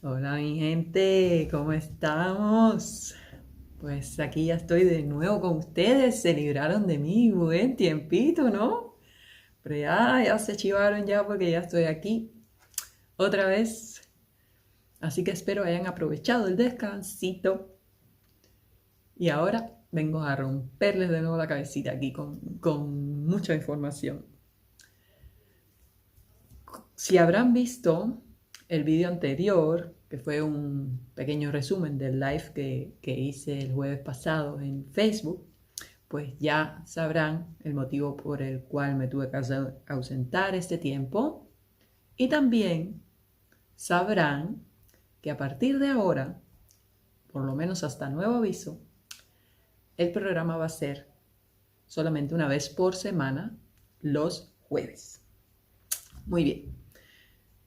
Hola mi gente, ¿cómo estamos? Pues aquí ya estoy de nuevo con ustedes, se libraron de mí, buen tiempito, ¿no? Pero ya se chivaron ya porque ya estoy aquí otra vez. Así que espero hayan aprovechado el descansito. Y ahora vengo a romperles de nuevo la cabecita aquí con mucha información. Si habrán visto el vídeo anterior, que fue un pequeño resumen del live que hice el jueves pasado en Facebook, pues ya sabrán el motivo por el cual me tuve que ausentar este tiempo. Y también sabrán que a partir de ahora, por lo menos hasta nuevo aviso, el programa va a ser solamente una vez por semana, los jueves. Muy bien.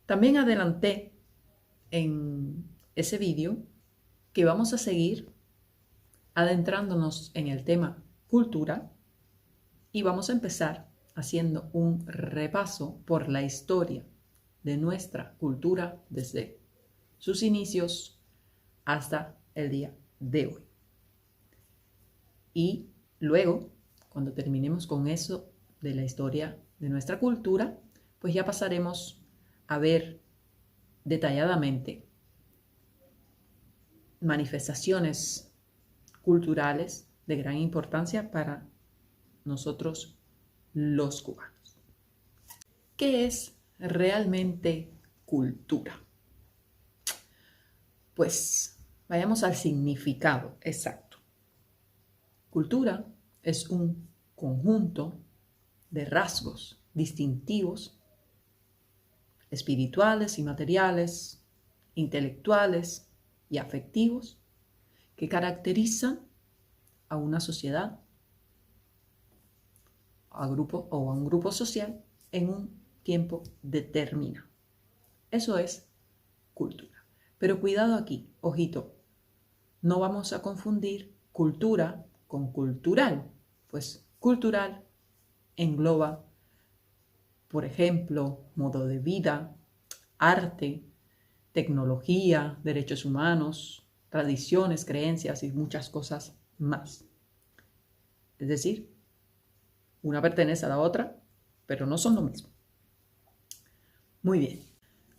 También adelanté en ese vídeo que vamos a seguir adentrándonos en el tema cultura y vamos a empezar haciendo un repaso por la historia de nuestra cultura desde sus inicios hasta el día de hoy. Y luego, cuando terminemos con eso de la historia de nuestra cultura, pues ya pasaremos a ver detalladamente manifestaciones culturales de gran importancia para nosotros los cubanos. ¿Qué es realmente cultura? Pues vayamos al significado exacto. Cultura es un conjunto de rasgos distintivos, espirituales y materiales, intelectuales y afectivos, que caracterizan a una sociedad, a un grupo social en un tiempo determinado. Eso es cultura. Pero cuidado aquí, ojito, no vamos a confundir cultura con cultural, pues cultural engloba, por ejemplo, modo de vida, arte, tecnología, derechos humanos, tradiciones, creencias y muchas cosas más. Es decir, una pertenece a la otra, pero no son lo mismo. Muy bien.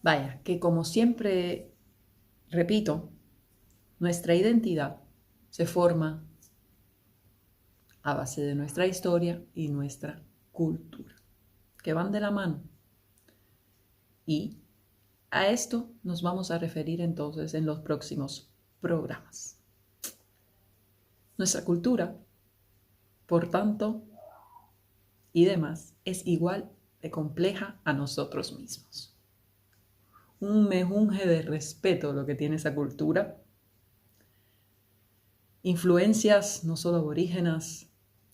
Vaya, que como siempre repito, nuestra identidad se forma a base de nuestra historia y nuestra cultura, que van de la mano. Y a esto nos vamos a referir entonces en los próximos programas. Nuestra cultura, por tanto, y demás, es igual de compleja a nosotros mismos. Un mejunje de respeto lo que tiene esa cultura. Influencias no solo aborígenas,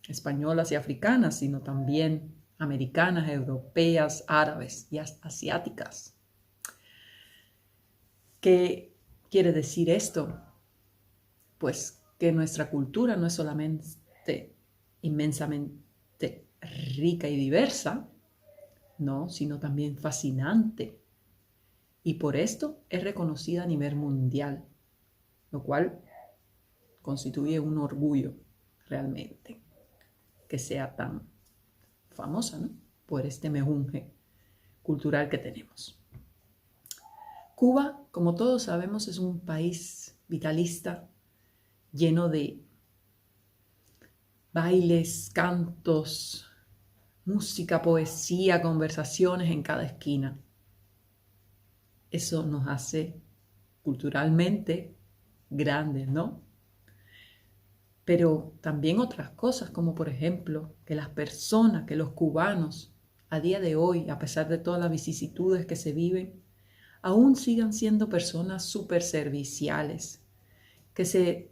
españolas y africanas, sino también americanas, europeas, árabes y asiáticas. ¿Qué quiere decir esto? Pues que nuestra cultura no es solamente inmensamente rica y diversa, no, sino también fascinante. Y por esto es reconocida a nivel mundial, lo cual constituye un orgullo realmente que sea tan famosa, ¿no? Por este mejunje cultural que tenemos. Cuba, como todos sabemos, es un país vitalista, lleno de bailes, cantos, música, poesía, conversaciones en cada esquina. Eso nos hace culturalmente grandes, ¿no? Pero también otras cosas, como por ejemplo, que las personas, que los cubanos, a día de hoy, a pesar de todas las vicisitudes que se viven, aún sigan siendo personas súper serviciales, que se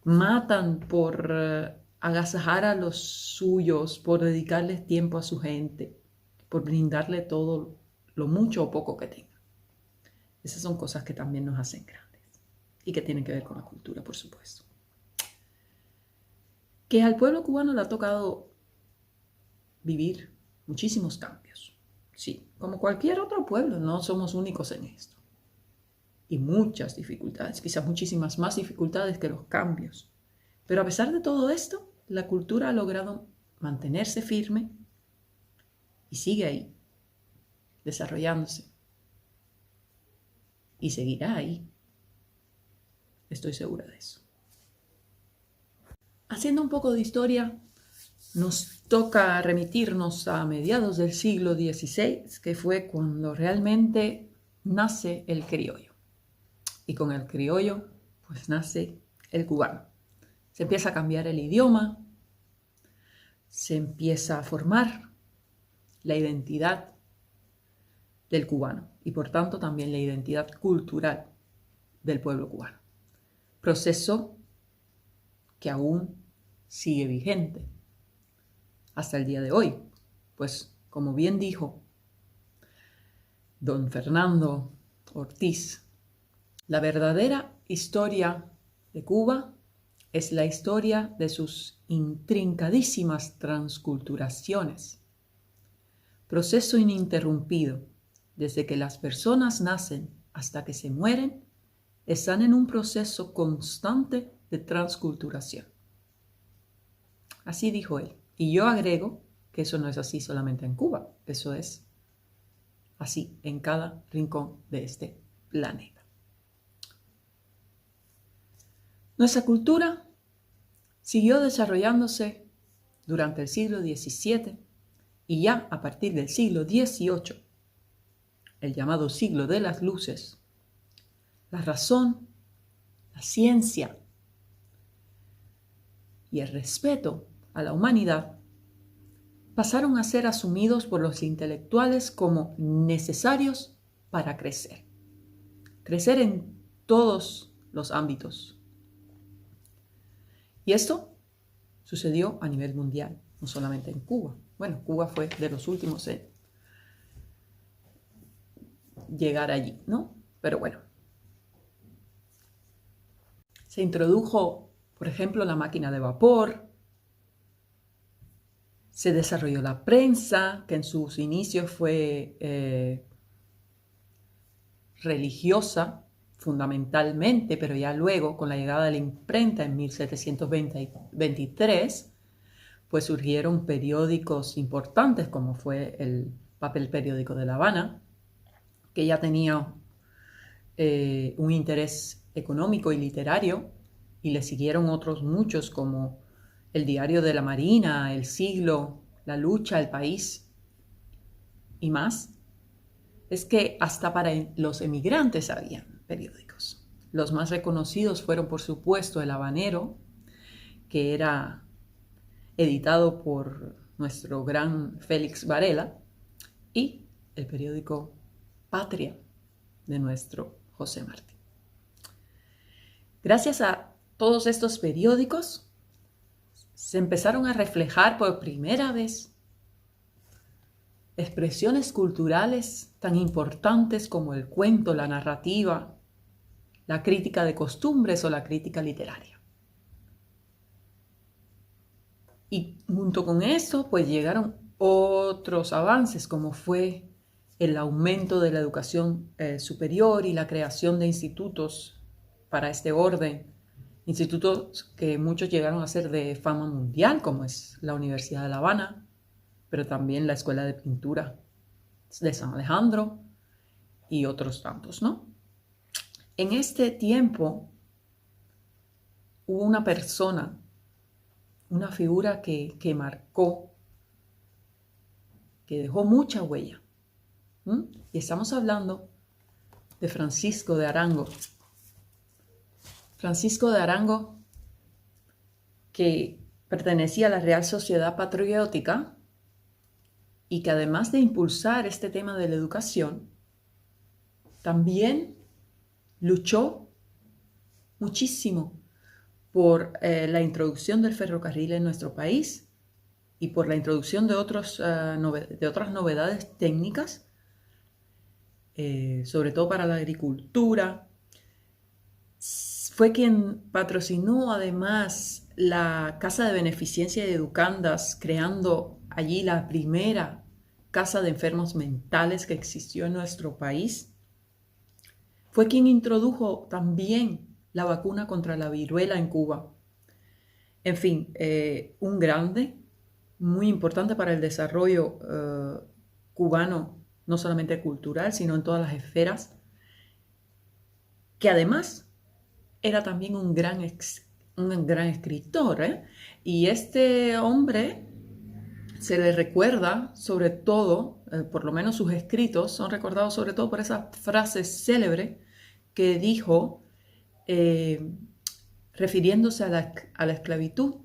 matan por agasajar a los suyos, por dedicarles tiempo a su gente, por brindarle todo lo mucho o poco que tengan. Esas son cosas que también nos hacen grandes y que tienen que ver con la cultura, por supuesto. Que al pueblo cubano le ha tocado vivir muchísimos cambios. Sí, como cualquier otro pueblo, no somos únicos en esto. y muchas dificultades, quizás muchísimas más dificultades que los cambios. Pero a pesar de todo esto, la cultura ha logrado mantenerse firme y sigue ahí, desarrollándose. Y seguirá ahí. Estoy segura de eso. Haciendo un poco de historia, nos toca remitirnos a mediados del siglo XVI, que fue cuando realmente nace el criollo. Y con el criollo, pues nace el cubano. Se empieza a cambiar el idioma, se empieza a formar la identidad del cubano y por tanto también la identidad cultural del pueblo cubano. Proceso que aún sigue vigente hasta el día de hoy, pues como bien dijo don Fernando Ortiz, la verdadera historia de Cuba es la historia de sus intrincadísimas transculturaciones, proceso ininterrumpido desde que las personas nacen hasta que se mueren, están en un proceso constante de transculturación. Así dijo él. Y yo agrego que eso no es así solamente en Cuba, eso es así en cada rincón de este planeta. Nuestra cultura siguió desarrollándose durante el siglo XVII y ya a partir del siglo XVIII, el llamado siglo de las luces, la razón, la ciencia y el respeto a la humanidad pasaron a ser asumidos por los intelectuales como necesarios para crecer. Crecer en todos los ámbitos. Y esto sucedió a nivel mundial, no solamente en Cuba. Bueno, Cuba fue de los últimos en llegar allí, ¿no? Pero bueno. Se introdujo, por ejemplo, la máquina de vapor. Se desarrolló la prensa, que en sus inicios fue religiosa fundamentalmente, pero ya luego, con la llegada de la imprenta en 1723, pues surgieron periódicos importantes, como fue el Papel Periódico de La Habana, que ya tenía un interés económico y literario, y le siguieron otros muchos como el Diario de la Marina, El Siglo, La Lucha, El País y más. Es que hasta para los emigrantes habían periódicos. Los más reconocidos fueron, por supuesto, El Habanero, que era editado por nuestro gran Félix Varela, y el periódico Patria de nuestro José Martí. Gracias a todos estos periódicos se empezaron a reflejar por primera vez expresiones culturales tan importantes como el cuento, la narrativa, la crítica de costumbres o la crítica literaria. Y junto con eso, pues llegaron otros avances, como fue el aumento de la educación superior y la creación de institutos para este orden, institutos que muchos llegaron a ser de fama mundial, como es la Universidad de La Habana, pero también la Escuela de Pintura de San Alejandro y otros tantos, ¿no? En este tiempo hubo una persona, una figura que marcó, que dejó mucha huella. Y estamos hablando de Francisco de Arango. Francisco de Arango, que pertenecía a la Real Sociedad Patriótica y que además de impulsar este tema de la educación, también luchó muchísimo por la introducción del ferrocarril en nuestro país y por la introducción de otras novedades técnicas, sobre todo para la agricultura. Fue quien patrocinó además la Casa de Beneficencia y Educandas, creando allí la primera casa de enfermos mentales que existió en nuestro país. Fue quien introdujo también la vacuna contra la viruela en Cuba. En fin, un grande, muy importante para el desarrollo cubano, no solamente cultural, sino en todas las esferas, que además era también un gran escritor. Y este hombre se le recuerda sobre todo, por lo menos sus escritos, son recordados sobre todo por esa frase célebre que dijo, refiriéndose a la esclavitud,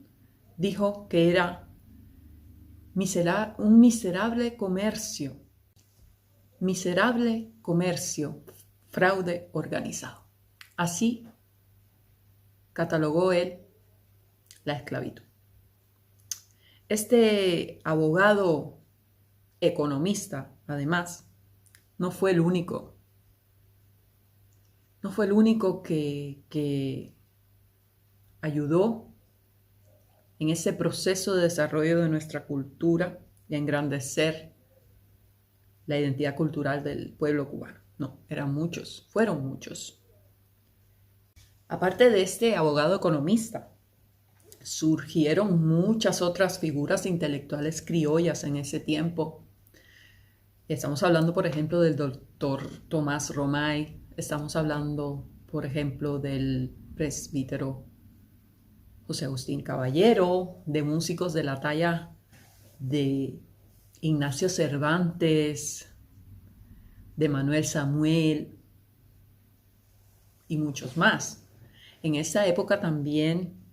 dijo que era un miserable comercio, fraude organizado. Así catalogó él la esclavitud. Este abogado economista, además, no fue el único que ayudó en ese proceso de desarrollo de nuestra cultura y a engrandecer la identidad cultural del pueblo cubano. No, fueron muchos. Aparte de este abogado economista, surgieron muchas otras figuras intelectuales criollas en ese tiempo. Estamos hablando, por ejemplo, del doctor Tomás Romay, estamos hablando, por ejemplo, del presbítero José Agustín Caballero, de músicos de la talla de Ignacio Cervantes, de Manuel Samuel y muchos más. En esa época también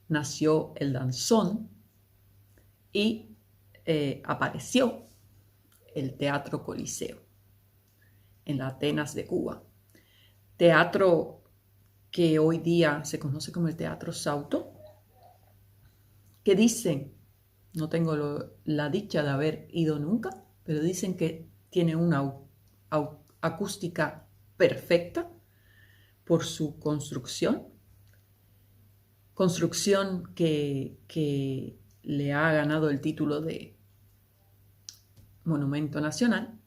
nació el danzón y apareció el Teatro Coliseo en la Atenas de Cuba. Teatro que hoy día se conoce como el Teatro Sauto, que dicen, no tengo la dicha de haber ido nunca, pero dicen que tiene una acústica perfecta por su construcción que le ha ganado el título de Monumento Nacional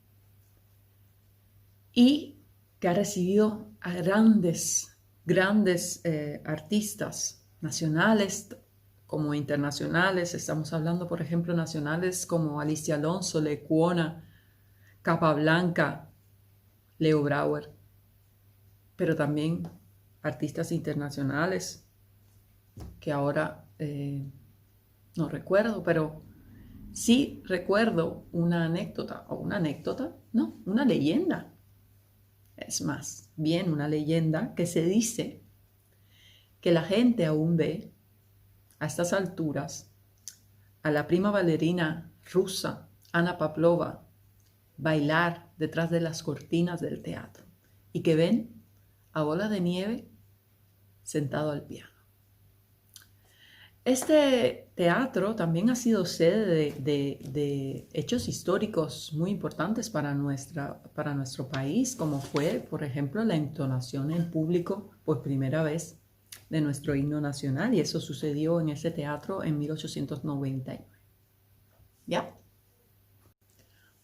y que ha recibido a grandes artistas nacionales como internacionales. Estamos hablando, por ejemplo, nacionales como Alicia Alonso, Lecuona, Capablanca, Leo Brauer, pero también artistas internacionales que ahora no recuerdo, pero sí recuerdo una leyenda. Es más bien una leyenda que se dice que la gente aún ve a estas alturas a la prima bailarina rusa Ana Pavlova bailar detrás de las cortinas del teatro y que ven a Bola de Nieve sentado al piano. Este teatro también ha sido sede de hechos históricos muy importantes para nuestro país, como fue, por ejemplo, la entonación en público por primera vez de nuestro himno nacional, y eso sucedió en ese teatro en 1899. ¿Ya?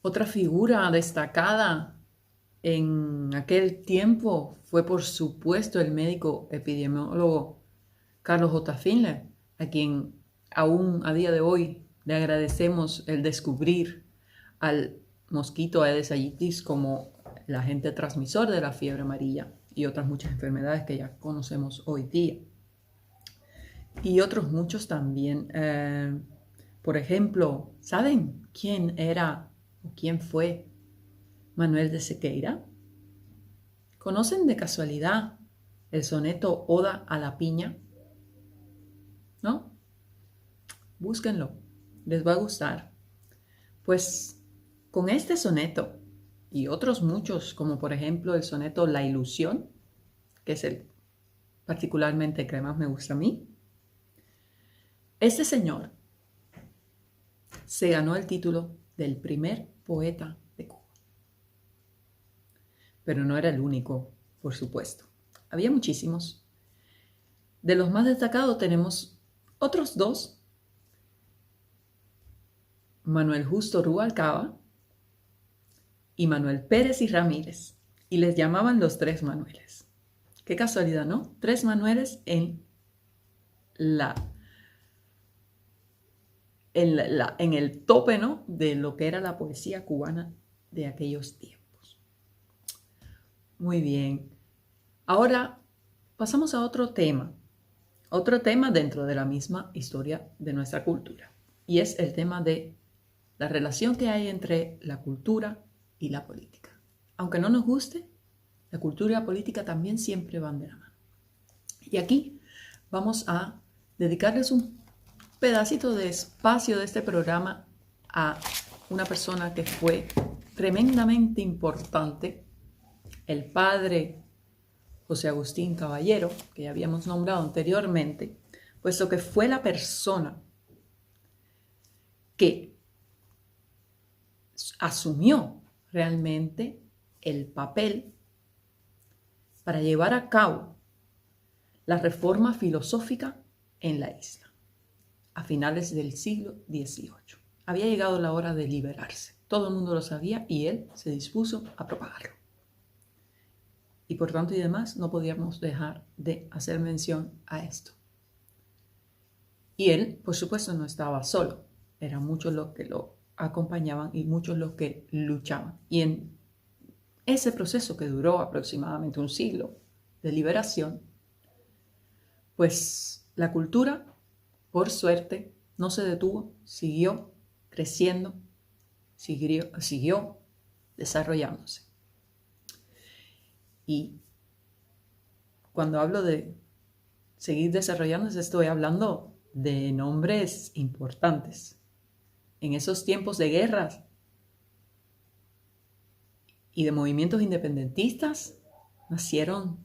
Otra figura destacada en aquel tiempo fue, por supuesto, el médico epidemiólogo Carlos J. Finlay, a quien aún a día de hoy le agradecemos el descubrir al mosquito Aedes aegypti como el agente transmisor de la fiebre amarilla y otras muchas enfermedades que ya conocemos hoy día. Y otros muchos también. Por ejemplo, ¿saben quién era o quién fue Manuel de Sequeira? ¿Conocen de casualidad el soneto Oda a la piña? ¿No? Búsquenlo, les va a gustar. Pues con este soneto y otros muchos, como por ejemplo el soneto La Ilusión, que es el particularmente que más me gusta a mí, este señor se ganó el título del primer poeta de Cuba. Pero no era el único, por supuesto. Había muchísimos. De los más destacados tenemos otros dos. Manuel Justo Rubalcaba y Manuel Pérez y Ramírez. y les llamaban los tres Manueles. Qué casualidad, ¿no? Tres Manueles en el tope, ¿no?, de lo que era la poesía cubana de aquellos tiempos. Muy bien. Ahora pasamos a otro tema dentro de la misma historia de nuestra cultura, y es el tema de la relación que hay entre la cultura y la política. Aunque no nos guste, la cultura y la política también siempre van de la mano. Y aquí vamos a dedicarles un pedacito de espacio de este programa a una persona que fue tremendamente importante, el padre José Agustín Caballero, que ya habíamos nombrado anteriormente, puesto que fue la persona que asumió realmente el papel para llevar a cabo la reforma filosófica en la isla a finales del siglo XVIII. Había llegado la hora de liberarse. Todo el mundo lo sabía y él se dispuso a propagarlo. Y por tanto y demás, no podíamos dejar de hacer mención a esto. Y él, por supuesto, no estaba solo. Eran muchos los que lo acompañaban y muchos los que luchaban. Y en ese proceso que duró aproximadamente un siglo de liberación, pues la cultura, por suerte, no se detuvo, siguió creciendo, siguió desarrollándose. Y cuando hablo de seguir desarrollándose, estoy hablando de nombres importantes. En esos tiempos de guerras y de movimientos independentistas, nacieron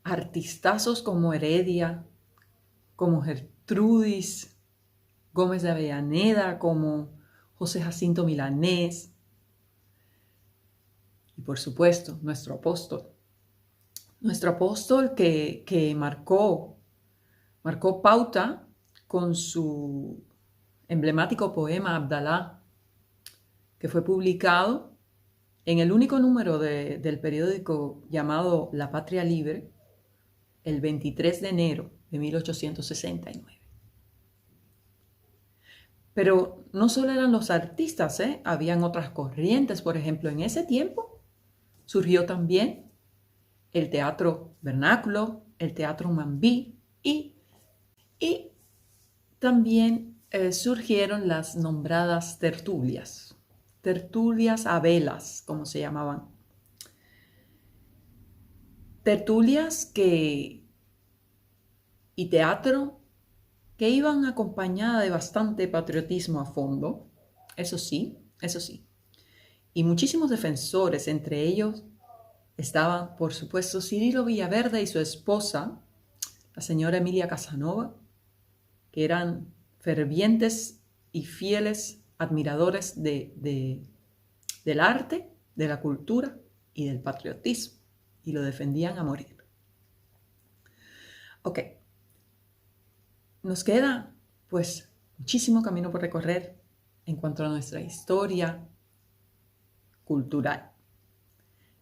artistazos como Heredia, como Gertrudis Gómez de Avellaneda, como José Jacinto Milanés, y por supuesto nuestro apóstol que marcó pauta con su emblemático poema Abdalá, que fue publicado en el único número del periódico llamado La Patria Libre, el 23 de enero de 1869. Pero no solo eran los artistas, habían otras corrientes. Por ejemplo, en ese tiempo surgió también el teatro vernáculo, el teatro mambí y también surgieron las nombradas tertulias a velas, como se llamaban. Tertulias y teatro que iban acompañada de bastante patriotismo a fondo, eso sí, y muchísimos defensores, entre ellos estaban, por supuesto, Cirilo Villaverde y su esposa, la señora Emilia Casanova, que eran fervientes y fieles admiradores del arte, de la cultura y del patriotismo, y lo defendían a morir. Ok, nos queda pues muchísimo camino por recorrer en cuanto a nuestra historia cultural,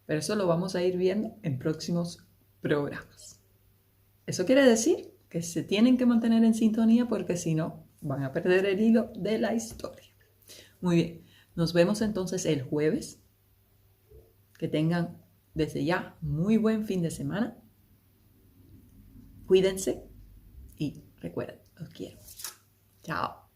pero eso lo vamos a ir viendo en próximos programas. Eso quiere decir que se tienen que mantener en sintonía porque si no van a perder el hilo de la historia. Muy bien, nos vemos entonces el jueves. Que tengan desde ya muy buen fin de semana. Cuídense y recuerden, los quiero. Chao.